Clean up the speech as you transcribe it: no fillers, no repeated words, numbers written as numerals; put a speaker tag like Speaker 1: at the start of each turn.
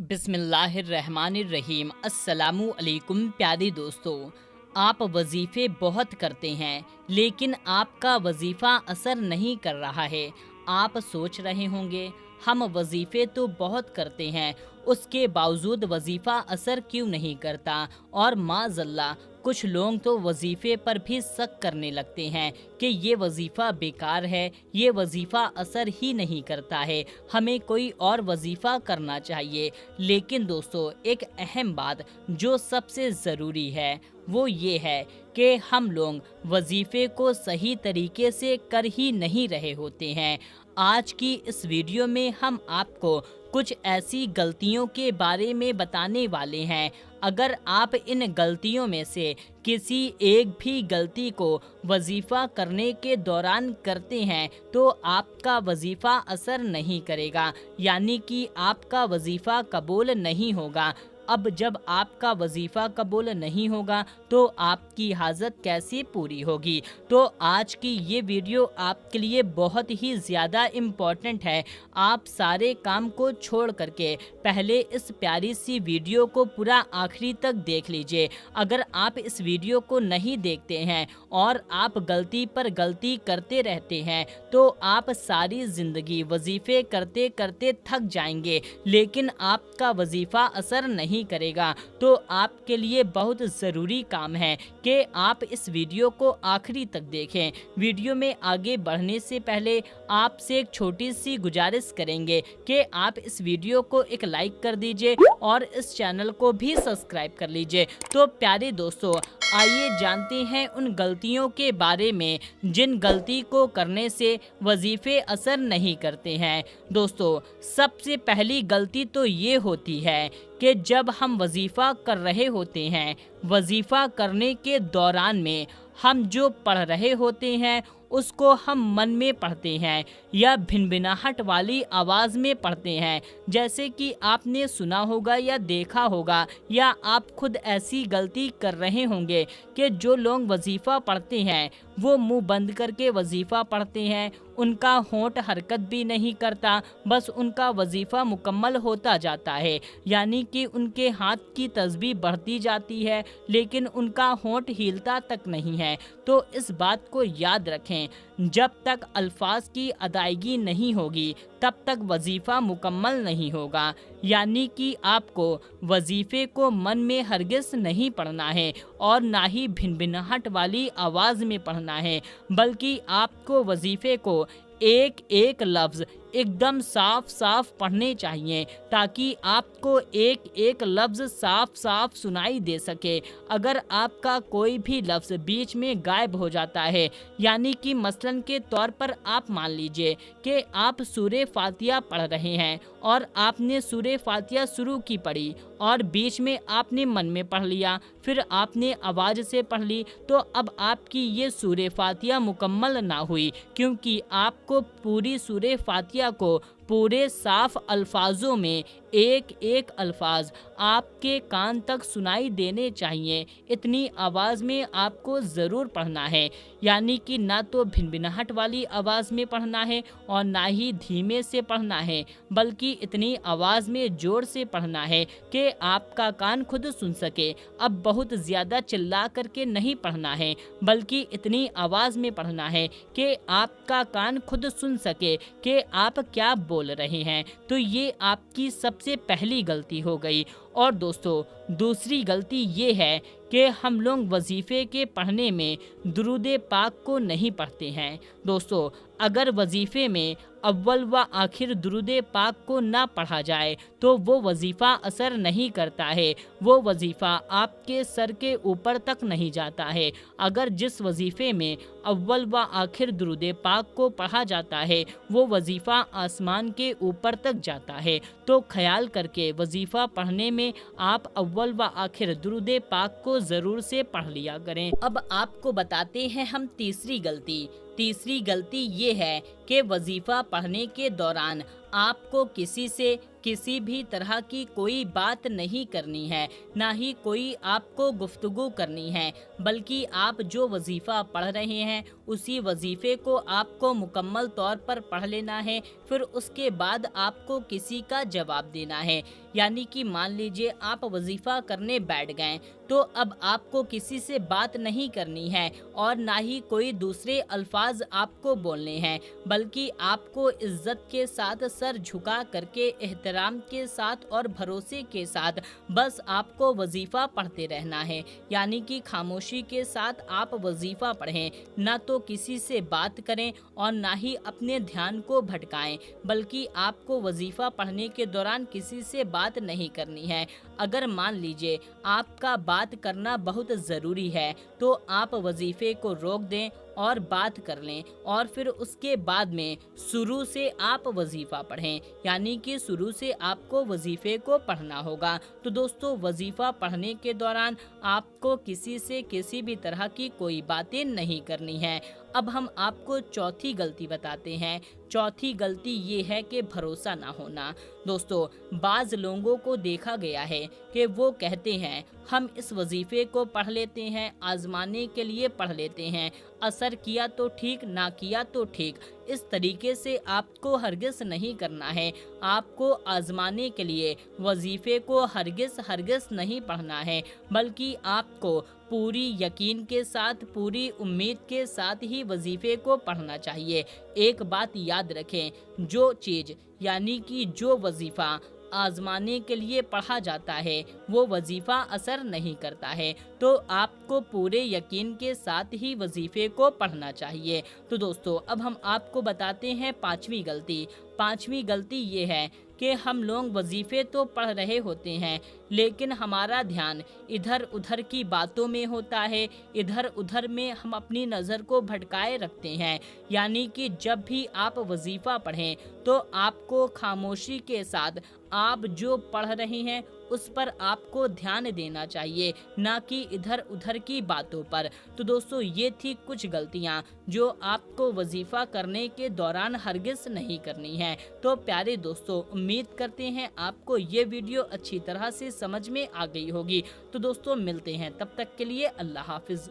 Speaker 1: बिस्मिल्लाहिर्रहमानिर्रहीम। अस्सलामु अलैकुम प्यारे दोस्तों, आप वजीफ़े बहुत करते हैं लेकिन आपका वजीफ़ा असर नहीं कर रहा है। आप सोच रहे होंगे हम वजीफ़े तो बहुत करते हैं, उसके बावजूद वजीफ़ा असर क्यों नहीं करता। और माज़अल्लाह कुछ लोग तो वजीफ़े पर भी शक करने लगते हैं कि ये वजीफ़ा बेकार है, ये वजीफ़ा असर ही नहीं करता है, हमें कोई और वजीफ़ा करना चाहिए। लेकिन दोस्तों, एक अहम बात जो सबसे ज़रूरी है वो ये है कि हम लोग वजीफ़े को सही तरीके से कर ही नहीं रहे होते हैं। आज की इस वीडियो में हम आपको कुछ ऐसी गलतियों के बारे में बताने वाले हैं। अगर आप इन गलतियों में से किसी एक भी गलती को वजीफ़ा करने के दौरान करते हैं तो आपका वजीफ़ा असर नहीं करेगा, यानी कि आपका वजीफ़ा कबूल नहीं होगा। अब जब आपका वजीफ़ा कबूल नहीं होगा तो आपकी हाजत कैसे पूरी होगी। तो आज की ये वीडियो आपके लिए बहुत ही ज़्यादा इम्पॉर्टेंट है। आप सारे काम को छोड़ करके पहले इस प्यारी सी वीडियो को पूरा आखिरी तक देख लीजिए। अगर आप इस वीडियो को नहीं देखते हैं और आप गलती पर गलती करते रहते हैं तो आप सारी ज़िंदगी वजीफ़े करते करते थक जाएंगे, लेकिन आपका वजीफ़ा असर नहीं करेगा। तो आपके लिए बहुत ज़रूरी काम है कि आप इस वीडियो को आखिरी तक देखें। वीडियो में आगे बढ़ने से पहले आपसे एक छोटी सी गुजारिश करेंगे कि आप इस वीडियो को एक लाइक कर दीजिए और इस चैनल को भी सब्सक्राइब कर लीजिए। तो प्यारे दोस्तों, आइए जानते हैं उन गलतियों के बारे में जिन गलती को करने से वजीफ़े असर नहीं करते हैं। दोस्तों, सबसे पहली गलती तो ये होती है कि जब हम वजीफ़ा कर रहे होते हैं, वजीफ़ा करने के दौरान में हम जो पढ़ रहे होते हैं उसको हम मन में पढ़ते हैं या भिनभिनाहट वाली आवाज़ में पढ़ते हैं। जैसे कि आपने सुना होगा या देखा होगा या आप खुद ऐसी गलती कर रहे होंगे कि जो लोग वजीफ़ा पढ़ते हैं वो मुंह बंद करके वजीफ़ा पढ़ते हैं, उनका होंठ हरकत भी नहीं करता, बस उनका वजीफ़ा मुकम्मल होता जाता है, यानी कि उनके हाथ की तस्बीह बढ़ती जाती है लेकिन उनका होंठ हिलता तक नहीं है। तो इस बात को याद रखें, जब तक अल्फाज की अदायगी नहीं होगी तब तक वजीफ़ा मुकम्मल नहीं होगा। यानी कि आपको वजीफ़े को मन में हरगिज़ नहीं पढ़ना है और ना ही भिनभिनाहट वाली आवाज़ में पढ़ना है, बल्कि आपको वजीफ़े को एक एक लफ्ज़ एकदम साफ साफ पढ़ने चाहिए ताकि आपको एक एक लफ्ज़ साफ साफ सुनाई दे सके। अगर आपका कोई भी लफ्ज़ बीच में गायब हो जाता है, यानी कि मसलन के तौर पर आप मान लीजिए कि आप सूरे फातिहा पढ़ रहे हैं और आपने सूरे फातिहा शुरू की पढ़ी और बीच में आपने मन में पढ़ लिया, फिर आपने आवाज़ से पढ़ ली, तो अब आपकी ये सूरे फातिहा मुकम्मल ना हुई, क्योंकि आपको पूरी सूरे फातिहा को पूरे साफ अल्फाजों में एक एक अल्फाज आपके कान तक सुनाई देने चाहिए। इतनी आवाज़ में आपको ज़रूर पढ़ना है, यानी कि ना तो भिनभिनाहट वाली आवाज़ में पढ़ना है और ना ही धीमे से पढ़ना है, बल्कि इतनी आवाज़ में ज़ोर से पढ़ना है कि आपका कान खुद सुन सके। अब बहुत ज़्यादा चिल्ला करके नहीं पढ़ना है, बल्कि इतनी आवाज़ में पढ़ना है कि आपका कान खुद सुन सके कि आप क्या बोल रहे हैं। तो ये आपकी सबसे पहली गलती हो गई। और दोस्तों, दूसरी गलती ये है कि हम लोग वजीफ़े के पढ़ने में दुरूद पाक को नहीं पढ़ते हैं। दोस्तों, अगर वजीफ़े में अव्वल व आखिर दुरूद पाक को ना पढ़ा जाए तो वो वजीफ़ा असर नहीं करता है, वो वजीफ़ा आपके सर के ऊपर तक नहीं जाता है। अगर जिस वजीफ़े में अव्वल व आखिर दुरूद पाक को पढ़ा जाता है वो वजीफ़ा आसमान के ऊपर तक जाता है, तो ख्याल करके वजीफ़ा पढ़ने में आप अव्वल व आखिर दुरूद पाक को ज़रूर से पढ़ लिया करें। अब आपको बताते हैं हम तीसरी गलती। तीसरी गलती ये है कि वजीफ़ा पढ़ने के दौरान आपको किसी से किसी भी तरह की कोई बात नहीं करनी है, ना ही कोई आपको गुफ्तगू करनी है, बल्कि आप जो वजीफ़ा पढ़ रहे हैं उसी वजीफ़े को आपको मुकम्मल तौर पर पढ़ लेना है, फिर उसके बाद आपको किसी का जवाब देना है। यानी कि मान लीजिए आप वजीफ़ा करने बैठ गए, तो अब आपको किसी से बात नहीं करनी है और ना ही कोई दूसरे अल्फाज आपको बोलने हैं, बल्कि आपको इज्जत के साथ सर झुका करके एहतराम के साथ और भरोसे के साथ बस आपको वजीफ़ा पढ़ते रहना है। यानी कि खामोशी के साथ आप वजीफ़ा पढ़ें, ना तो किसी से बात करें और ना ही अपने ध्यान को भटकाएं, बल्कि आपको वजीफ़ा पढ़ने के दौरान किसी से बात नहीं करनी है। अगर मान लीजिए आपका बात करना बहुत ज़रूरी है, तो आप वजीफ़े को रोक दें और बात कर लें और फिर उसके बाद में शुरू से आप वजीफ़ा पढ़ें, यानी कि शुरू से आपको वजीफ़े को पढ़ना होगा। तो दोस्तों, वजीफ़ा पढ़ने के दौरान आपको किसी से किसी भी तरह की कोई बातें नहीं करनी है। अब हम आपको चौथी गलती बताते हैं। चौथी गलती ये है कि भरोसा ना होना। दोस्तों, बाज़ लोगों को देखा गया है कि वो कहते हैं हम इस वजीफ़े को पढ़ लेते हैं, आज़माने के लिए पढ़ लेते हैं, असर किया तो ठीक, ना किया तो ठीक। इस तरीके से आपको हरगिज़ नहीं करना है। आपको आज़माने के लिए वजीफ़े को हरगिज़ नहीं पढ़ना है, बल्कि आपको पूरी यकीन के साथ, पूरी उम्मीद के साथ ही वजीफ़े को पढ़ना चाहिए। एक बात याद रखें, जो चीज़ यानी कि जो वजीफ़ा आज़माने के लिए पढ़ा जाता है, वो वजीफ़ा असर नहीं करता है, तो आपको पूरे यकीन के साथ ही वजीफ़े को पढ़ना चाहिए। तो दोस्तों, अब हम आपको बताते हैं पांचवी गलती। पांचवी गलती ये है कि हम लोग वजीफ़े तो पढ़ रहे होते हैं, लेकिन हमारा ध्यान इधर उधर की बातों में होता है, इधर उधर में हम अपनी नज़र को भटकाए रखते हैं। यानी कि जब भी आप वजीफ़ा पढ़ें, तो आपको खामोशी के साथ आप जो पढ़ रहे हैं उस पर आपको ध्यान देना चाहिए, ना कि इधर उधर की बातों पर। तो दोस्तों, ये थी कुछ गलतियाँ जो आपको वजीफ़ा करने के दौरान हरगिज़ नहीं करनी है। तो प्यारे दोस्तों, उम्मीद करते हैं आपको ये वीडियो अच्छी तरह से समझ में आ गई होगी। तो दोस्तों, मिलते हैं, तब तक के लिए अल्लाह हाफिज़।